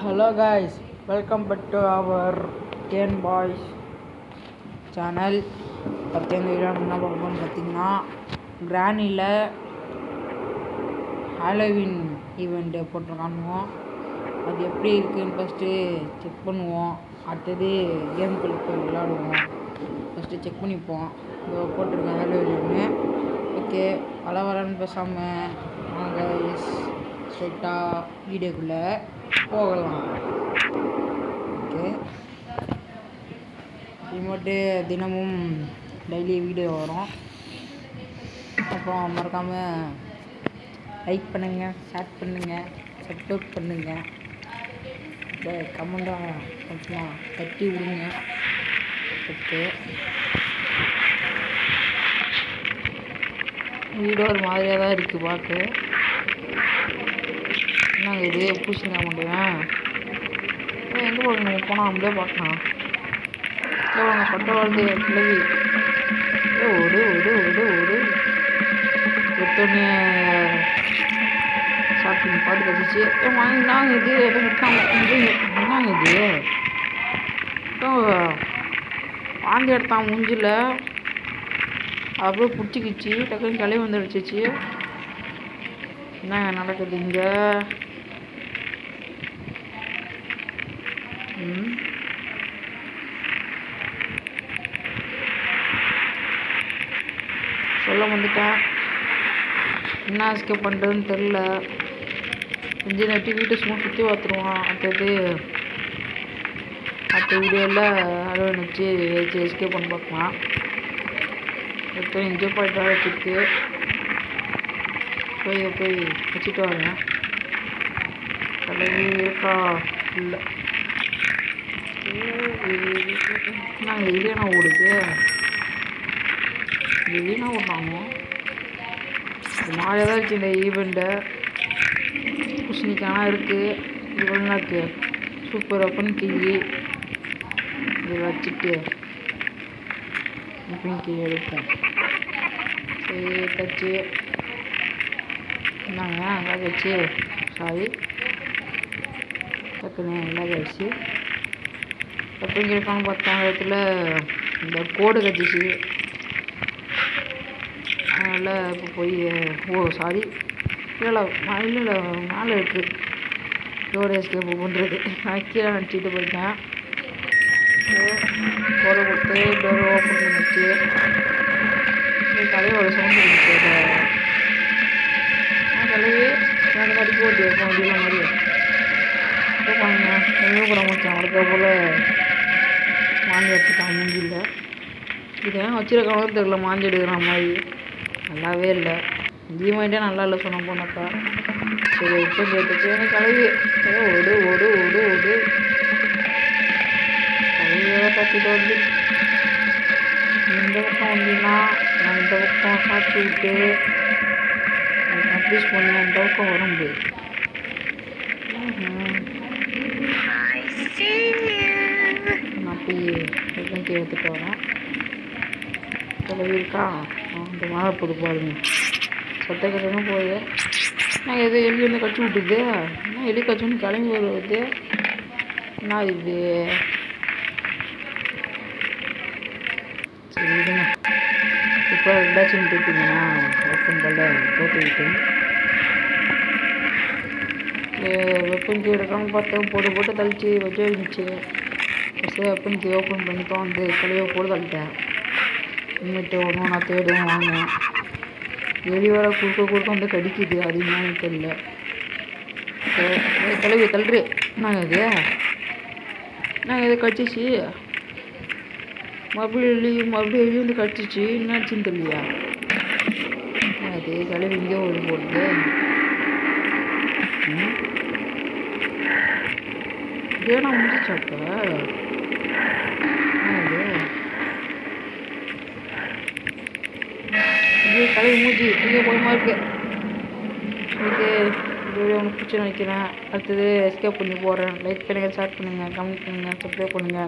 Hello guys, welcome back to our Ten Boys channel. Video என்ன பார்க்கணும்னு பார்த்தீங்கன்னா, கிரானியில் Halloween event போட்டிருக்கானுங்க. அது எப்படி இருக்குதுன்னு ஃபஸ்ட்டு செக் பண்ணுவோம். அடுத்தது கேமுக்குள்ளே போய் விளையாடுவோம். ஃபஸ்ட்டு செக் பண்ணிப்போம். இதோ போட்டிருக்கேன் ஹாலோவின்னு. ஓகே, வரன்னு பேசாமல் நாங்கள் ஸ்ட்ரைட்டாக வீடியோக்குள்ளே போகலாம். ஓகே, இனிமேட்டு தினமும் டெய்லி வீடியோ வரும். அப்புறம் மறக்காமல் லைக் பண்ணுங்கள், ஷேர் பண்ணுங்கள், சப்ஸ்கிரைப் பண்ணுங்கள், கமெண்டாக கொஞ்சம் தட்டி விடுங்க. ஓகே, வீடியோ ஒரு மாதிரியாக தான் இருக்குது பார்க்க. என்னங்க இது பூசிங்க மாட்டேன். எங்கே போகணும்? நம்ம போனால் அப்படியே பார்க்கலாம். வாங்க, சொட்ட வாழ்ந்து கிளவி ஓடு ஓடு ஓடு ஓடு எடுத்தோடனே ஷாப்பிங் பாட்டு கட்டிச்சு. வாங்கினாங்க இது எதுவும் விட்டாங்க. என்னங்க இது வாந்தி எடுத்தான் மூஞ்சில். அப்படியே பிடிச்சிக்கிச்சு. டக்குன்னு கிளவி வந்து அடிச்சிச்சு. என்னங்க நடக்குது இங்கே? சொல்ல வந்துட்டேன். என்ன எஸ்கேப் பண்ணுறதுன்னு தெரில. கொஞ்சம் நட்டி வீட்டை சும்மா சுற்றி பார்த்துருவான். அடுத்த வீடியோவில் அதை வச்சு எஸ்கேப் பண்ணி பார்க்கலாம். அடுத்து என்ஜாய் பண்ணிட்டு வச்சுட்டு போய் வச்சுட்டு வரேன். தலைவி இருக்கா இல்லை? நாங்கள் இல்லையா ஓடுது வெளியினா ஓட்டாங்க. மாதிரியாக தான் இருக்குது இந்த ஈவெண்ட்டை. குஷ்னிக்கானா இருக்குது. இவ்வளோனா இருக்குது. சூப்பர் ஓப்பன் கிங்கி இதை வச்சுட்டு ஓப்பன் கீ எடுப்போம். சரி தச்சு என்னங்க நல்லா கழிச்சு சாரி டக்குன்னு நல்லா கழிச்சு எப்படிங்க இருக்கான்னு பார்த்தாங்க. இடத்துல இந்த கோடு கட்டிச்சு. அதனால் இப்போ போய் சாரி இல்லை மேலே இருக்குது டோர் எஸ்கேப் பண்ணுறது. நான் கீழே நினச்சிட்டு போயிட்டேன். டோரை கொடுத்து டோரை ஓப்பன் பண்ணிச்சு. தலையோட சவுண்ட் இருந்துச்சு. தலைவி எனக்கு அடிக்க ஓட்டி வைப்போம் அப்படிங்கிற மாதிரி பாருங்க. எதுவும் கூட முடிச்சேன். அவளுக்கு போல் வாங்கி எடுத்துட்டான் மூஞ்சியில். இது ஏன் வச்சிருக்காலும் தெரியல. மாஞ்சி எடுக்கிற மாதிரி நல்லாவே இல்லை. ஈவெண்ட்டே நல்லா இல்லை சொன்ன போனாக்கா. சரி இப்போ கேட்டுச்சு எனக்கு கழுவி ஓடு ஓடு ஓடு ஓடு கழுவியோட தப்பிட்டு வந்து இந்த பக்கம் வந்தீங்கன்னா நான் இந்த பக்கம் சாப்பிட்டு விட்டு கம்ப்ளீட் பண்ணி அந்த பக்கம் வர முடியாது. நான் போய் வெப்பன் எடுத்துகிட்டு வரேன். கழுவி இருக்கா இந்த மாலை போட்டு பாருங்க. சட்டை கட்டணும் போகுது. நான் எது எலி வந்து கட்டி விட்டுது. என்ன எலி கட்சின்னு கிளம்பி வருது. என்ன இது? சரி விடுங்க. இப்போ ரெண்டாச்சும் போட்டுங்கன்னா வெப்பன் போல போட்டுக்கிட்டு வெப்பன் கீ எடுக்காமல் பார்த்தேன். போட்டு தள்ளிச்சு வச்சு இருந்துச்சு. ஃபஸ்ட்டு வெப்பன் கீ ஓப்பன் பண்ணிப்போம். வந்து கழுவியை போட்டு தள்ளிட்டேன். இன்னிட்டு ஒன்றும் நான் தேடுவேன் வாங்கினேன். எலி வர குறுக்க வந்து கடிக்குது. அது என்னன்னு தெரியல. கிளவி தள்ளுரு. நாங்கள் இது கடிச்சிச்சு. மறுபடியும் எலி வந்து கடிச்சிச்சு. என்னாச்சுன்னு தெரியலையா? அது கிளவி இங்கே ஓடி போடுது. ஏன்னா முடிச்சாப்ப தலைவி மூஞ்சி இங்கே போய் இருக்கு. ஓகே, வீடியோ ஒன்று பிடிச்சி நினைக்கிறேன். அடுத்தது எஸ்கேப் பண்ணி போடுறேன். லைக் பண்ணுங்கள், ஷேர் பண்ணுங்கள், கமெண்ட் பண்ணுங்கள், சப்ஸ்கிரைப் பண்ணுங்கள்.